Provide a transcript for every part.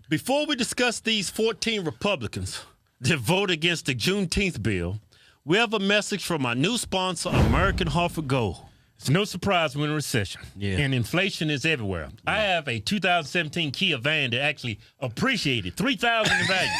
Before we discuss these 14 Republicans that vote against the Juneteenth bill, we have a message from our new sponsor, American Hartford Gold. It's no surprise we're in a recession, Yeah. and inflation is everywhere. Yeah. I have a 2017 Kia van that actually appreciated $3,000 in value.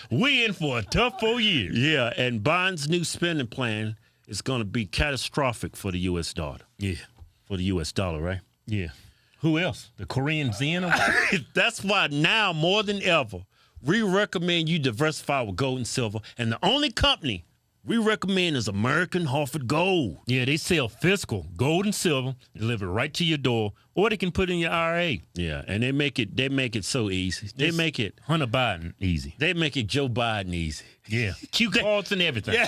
We in for a tough 4 years. Yeah, and Biden's new spending plan is going to be catastrophic for the U.S. dollar. Yeah. For the U.S. dollar, right? Yeah. Who else? The Korean yen? That's why now more than ever, we recommend you diversify with gold and silver. And the only company we recommend is American Hartford Gold. Yeah, they sell physical gold and silver, delivered right to your door, or they can put it in your IRA. Yeah, and they make it so easy. They make it Hunter Biden easy. They make it Joe Biden easy. Yeah, Q cards and everything. Yeah.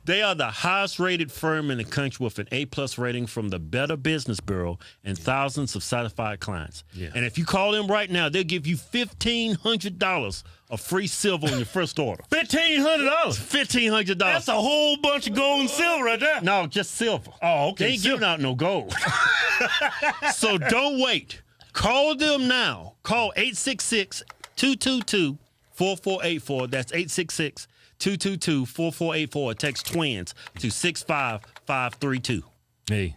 They are the highest rated firm in the country with an A+ rating from the Better Business Bureau and thousands of satisfied clients. Yeah. And if you call them right now, they'll give you $1,500 of free silver on your first order. $1,500. $1,500. That's a whole bunch of gold and silver right there. No, just silver. Oh, okay. They ain't giving out no gold. So don't wait. Call them now. Call 866-222-4484. That's 866-222-4484. Text twins to 65532. Hey,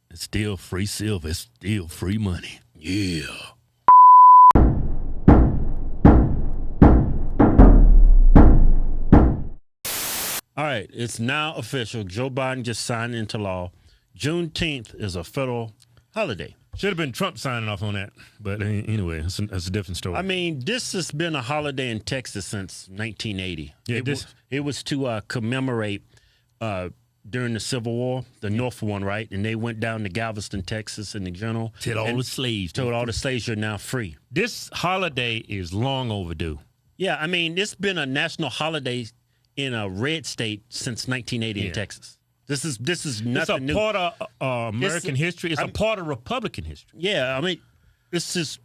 it's still free silver. It's still free money. Yeah. All right, it's now official. Joe Biden just signed into law. Juneteenth is a federal holiday. Should have been Trump signing off on that. But anyway, that's a different story. I mean, this has been a holiday in Texas since 1980. Yeah, it was to commemorate during the Civil War, the North one, right? And they went down to Galveston, Texas in the general. Told all the slaves you're now free. This holiday is long overdue. Yeah, I mean, it's been a national holiday in a red state since 1980 in Texas. This is nothing new. It's a part of American history. It's a part of Republican history. Yeah, I mean, this is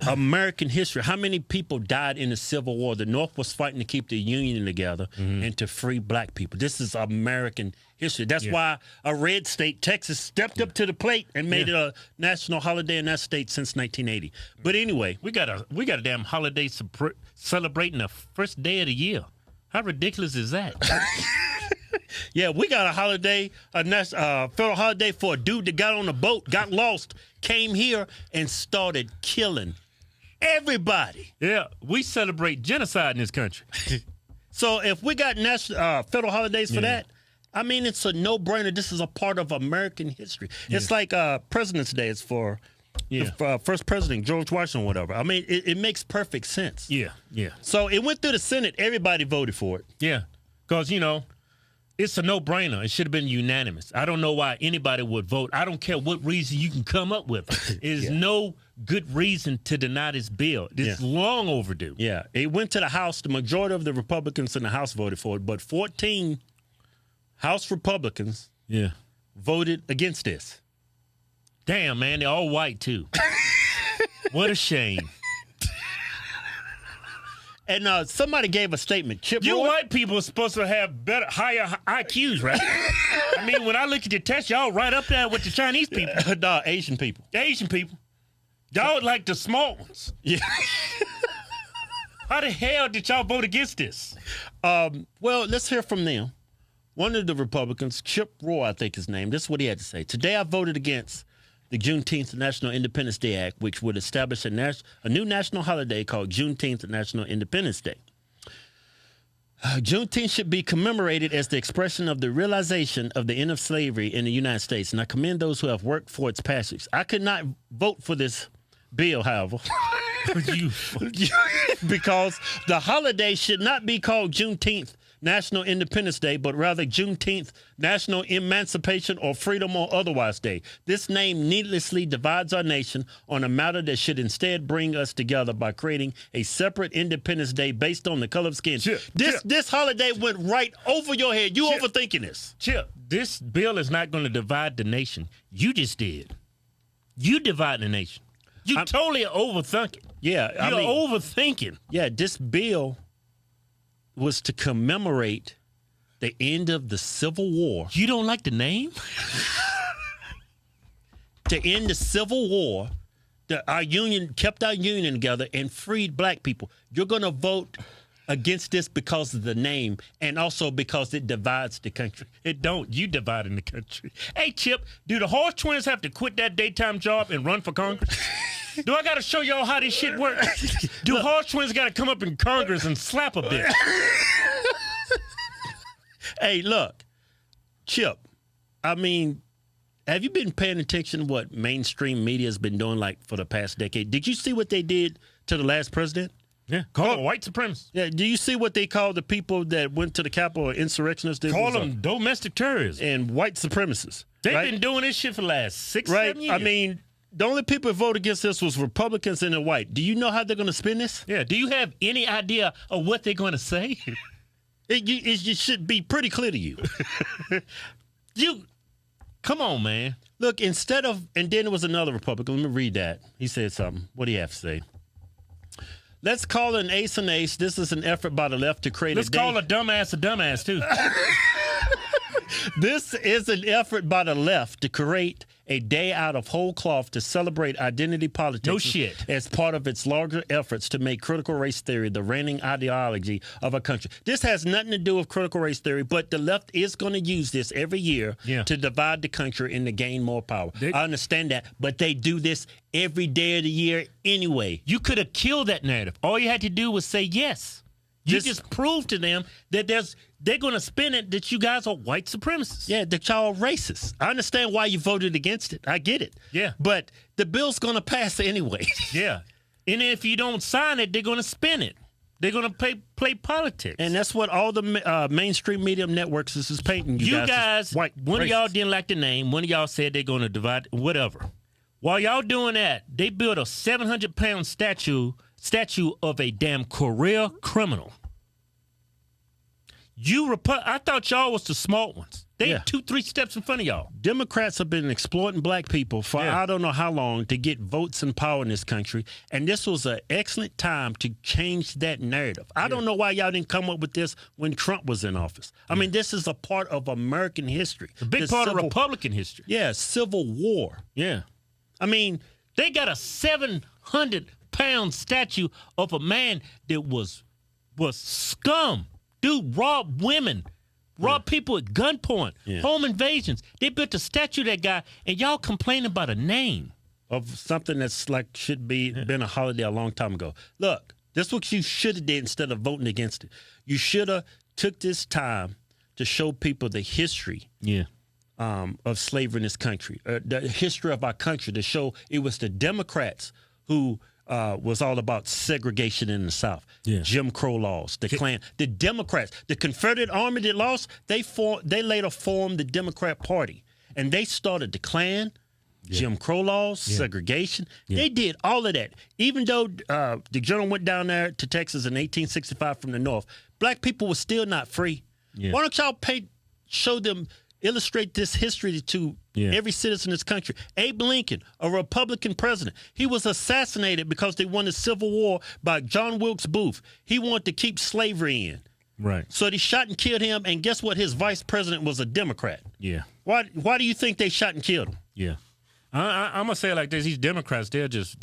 American history. How many people died in the Civil War? The North was fighting to keep the Union together and to free black people. This is American history. That's why a red state, Texas, stepped up to the plate and made it a national holiday in that state since 1980. But anyway, we got a damn holiday celebrating the first day of the year. How ridiculous is that? Yeah, we got a holiday, a federal holiday for a dude that got on a boat, got lost, came here, and started killing everybody. Yeah, we celebrate genocide in this country. So if we got national federal holidays for that, I mean, it's a no-brainer. This is a part of American history. Yeah. It's like President's Day is for the first president, George Washington, whatever. I mean, it makes perfect sense. Yeah. So it went through the Senate. Everybody voted for it. Yeah, because, it's a no-brainer. It should have been unanimous. I don't know why anybody would vote. I don't care what reason you can come up with. There's no good reason to deny this bill. It's long overdue. Yeah, it went to the House. The majority of the Republicans in the House voted for it, but 14 House Republicans voted against this. Damn, man, they're all white, too. What a shame. And somebody gave a statement. Chip You Roy, white people are supposed to have higher IQs, right? I mean, when I look at your test, y'all right up there with the Chinese people. No, Asian people. The Asian people. Y'all like the small ones. Yeah. How the hell did y'all vote against this? Well, let's hear from them. One of the Republicans, Chip Roy, I think his name, this is what he had to say. Today I voted against the Juneteenth National Independence Day Act, which would establish a new national holiday called Juneteenth National Independence Day. Juneteenth should be commemorated as the expression of the realization of the end of slavery in the United States, and I commend those who have worked for its passage. I could not vote for this bill, however, because the holiday should not be called Juneteenth National Independence Day, but rather Juneteenth National Emancipation or Freedom or Otherwise Day. This name needlessly divides our nation on a matter that should instead bring us together by creating a separate Independence Day based on the color of skin. This holiday went right over your head. You overthinking this. Chip, this bill is not going to divide the nation. You just did. You divide the nation. You totally overthinking. Yeah. You're overthinking. Yeah, this bill was to commemorate the end of the Civil War. You don't like the name? To end the Civil War our union kept our union together and freed black people. You're going to vote against this because of the name and also because it divides the country. It don't. You dividing the country. Hey, Chip, do the Hodgetwins have to quit that daytime job and run for Congress? Do I got to show y'all how this shit works? Do Hodgetwins got to come up in Congress and slap a bitch? Hey, look, Chip, I mean, have you been paying attention to what mainstream media has been doing like for the past decade? Did you see what they did to the last president? Yeah, call them white supremacists. Yeah, do you see what they called the people that went to the Capitol insurrectionists? Call them domestic terrorists. And white supremacists. They've been doing this shit for the last 6-7 years. I mean, the only people who voted against this was Republicans and the white. Do you know how they're going to spin this? Yeah, do you have any idea of what they're going to say? It should be pretty clear to you. Come on, man. Look, and then there was another Republican. Let me read that. He said something. What do you have to say? Let's call an ace an ace. This is an effort by the left to create Let's call a dumbass, too. This is an effort by the left to create a day out of whole cloth to celebrate identity politics. No shit. As part of its larger efforts to make critical race theory the reigning ideology of a country. This has nothing to do with critical race theory, but the left is going to use this every year to divide the country and to gain more power. I understand that, but they do this every day of the year anyway. You could have killed that narrative. All you had to do was say yes. You just proved to them that they're going to spin it that you guys are white supremacists. Yeah, that y'all are racist. I understand why you voted against it. I get it. Yeah. But the bill's going to pass anyway. Yeah. And if you don't sign it, they're going to spin it. They're going to play politics. And that's what all the mainstream media networks is painting you guys. White one racist. of y'all didn't like the name. One of y'all said they're going to divide, whatever. While y'all doing that, they built a 700-pound statue of a damn career criminal. I thought y'all was the smart ones. They 2-3 steps in front of y'all. Democrats have been exploiting black people for I don't know how long to get votes and power in this country, and this was an excellent time to change that narrative. I don't know why y'all didn't come up with this when Trump was in office. I mean, this is a part of American history. A big part of Republican history. Yeah, Civil War. Yeah. I mean, they got a 700-pound statue of a man that was scum. Dude, robbed women, robbed people at gunpoint, home invasions. They built a statue of that guy, and y'all complaining about a name. Of something that's should be been a holiday a long time ago. Look, this is what you should have did instead of voting against it. You should have took this time to show people the history of slavery in this country, the history of our country, to show it was the Democrats who was all about segregation in the South, Jim Crow laws, the Klan, the Democrats, the Confederate Army that lost. They later formed the Democrat Party, and they started the Klan, Jim Crow laws, segregation. They did all of that. Even though the general went down there to Texas in 1865 from the North, black people were still not free. Why don't y'all illustrate this history to every citizen in this country? Abe Lincoln, a Republican president, he was assassinated because they won the Civil War by John Wilkes Booth. He wanted to keep slavery in. Right. So they shot and killed him, and guess what? His vice president was a Democrat. Yeah. Why do you think they shot and killed him? Yeah. I'm gonna say it like this: these Democrats, they're just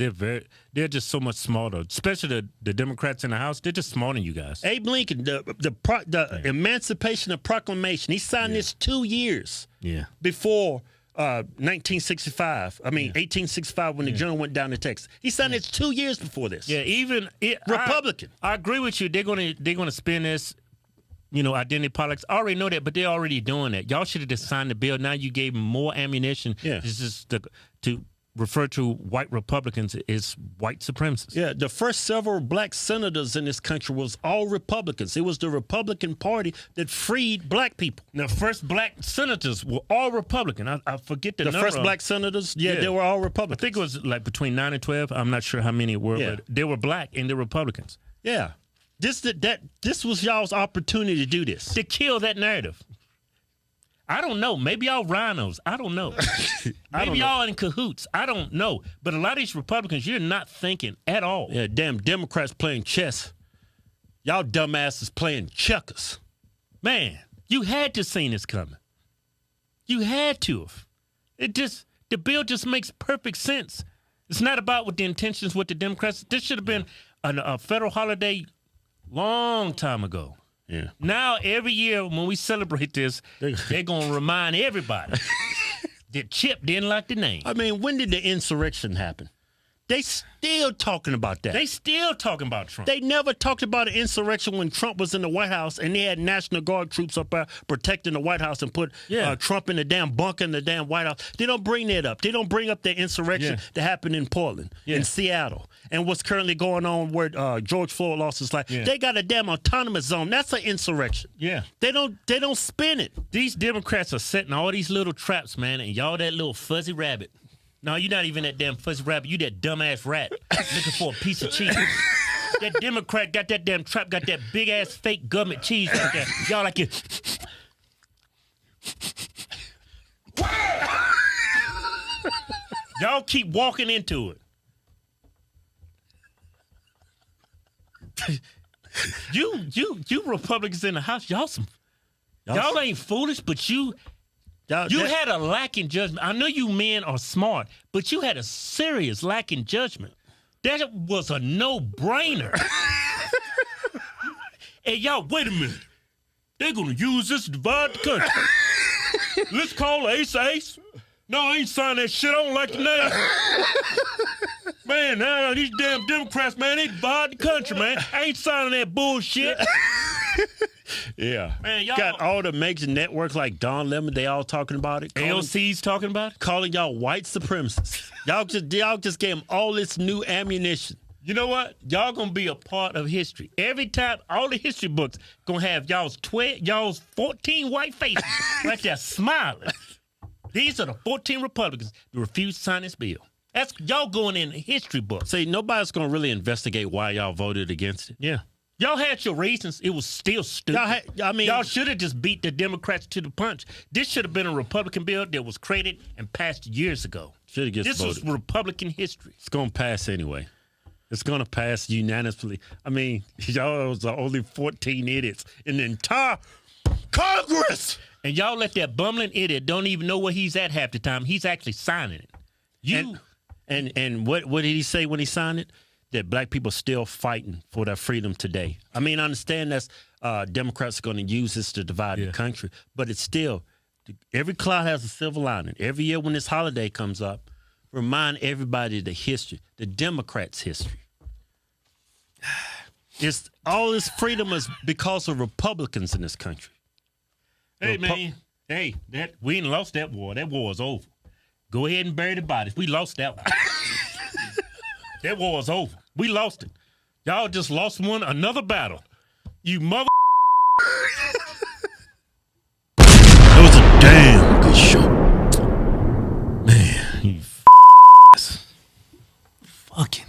so much smarter. Especially the Democrats in the House, they're just smarter than you guys. Abe Lincoln, the Emancipation of Proclamation, he signed this 2 years before 1965. I mean 1865 when the general went down to Texas. He signed it 2 years before this. Yeah, Republican. I agree with you. They're gonna spin this. Identity politics. I already know that, but they're already doing that. Y'all should have just signed the bill. Now you gave them more ammunition. Yeah. This is to refer to white Republicans as white supremacists. Yeah, the first several black senators in this country was all Republicans. It was the Republican Party that freed black people. The first black senators were all Republican. I forget the number. The first black senators, they were all Republicans. I think it was like between 9 and 12. I'm not sure how many it were, but they were black and they're Republicans. Yeah. This was y'all's opportunity to do this. To kill that narrative. I don't know. Maybe y'all rhinos. I don't know. Maybe y'all in cahoots. I don't know. But a lot of these Republicans, you're not thinking at all. Yeah, damn Democrats playing chess. Y'all dumbasses playing checkers. Man, you had to seen this coming. You had to have. The bill just makes perfect sense. It's not about what the intentions with the Democrats. This should have been a federal holiday long time ago. Yeah. Now, every year when we celebrate this, they're going to remind everybody that Chip didn't like the name. I mean, when did the insurrection happen? They still talking about that. They still talking about Trump. They never talked about an insurrection when Trump was in the White House and they had National Guard troops up there protecting the White House and put Trump in the damn bunker in the damn White House. They don't bring that up. They don't bring up the insurrection that happened in Portland, in Seattle, and what's currently going on where George Floyd lost his life. They got a damn autonomous zone. That's an insurrection. Yeah. They don't spin it. These Democrats are setting all these little traps, man, and y'all that little fuzzy rabbit. No, you're not even that damn fuzzy rabbit. You that dumbass rat looking for a piece of cheese. That Democrat got that damn trap, got that big-ass fake government cheese right there. Y'all like it. Y'all keep walking into it. You Republicans in the House, y'all ain't foolish, but you had a lack in judgment. I know you men are smart, but you had a serious lack in judgment. That was a no-brainer. Hey, y'all, wait a minute. They're going to use this to divide the country. Let's call Ace Ace. No, I ain't signing that shit. I don't like the name. Man, now these damn Democrats, man, they divide the country, man. I ain't signing that bullshit. Yeah. Man, y'all got all the major networks like Don Lemon, they all talking about it. AOC's talking about it. Calling y'all white supremacists. y'all just gave them all this new ammunition. You know what? Y'all gonna be a part of history. Every time, all the history books gonna have y'all's 14 white faces right there smiling. These are the 14 Republicans that refused to sign this bill. That's y'all going in the history book. See, nobody's gonna really investigate why y'all voted against it. Yeah. Y'all had your reasons. It was still stupid. Y'all should have just beat the Democrats to the punch. This should have been a Republican bill that was created and passed years ago. Should have just voted. This was Republican history. It's gonna pass anyway. It's gonna pass unanimously. I mean, y'all was the only 14 idiots in the entire Congress. And y'all let that bumbling idiot don't even know where he's at half the time. He's actually signing it. And what did he say when he signed it? That black people still fighting for their freedom today. I mean, I understand that's Democrats are going to use this to divide the country, but it's still, every cloud has a silver lining. Every year when this holiday comes up, remind everybody the history, the Democrats' history. It's all this freedom is because of Republicans in this country. Hey, man. Hey, we ain't lost that war. That war is over. Go ahead and bury the bodies. We lost that one. That war is over. We lost it. Y'all just lost another battle. You mother. That was a damn good show. Man, you fucking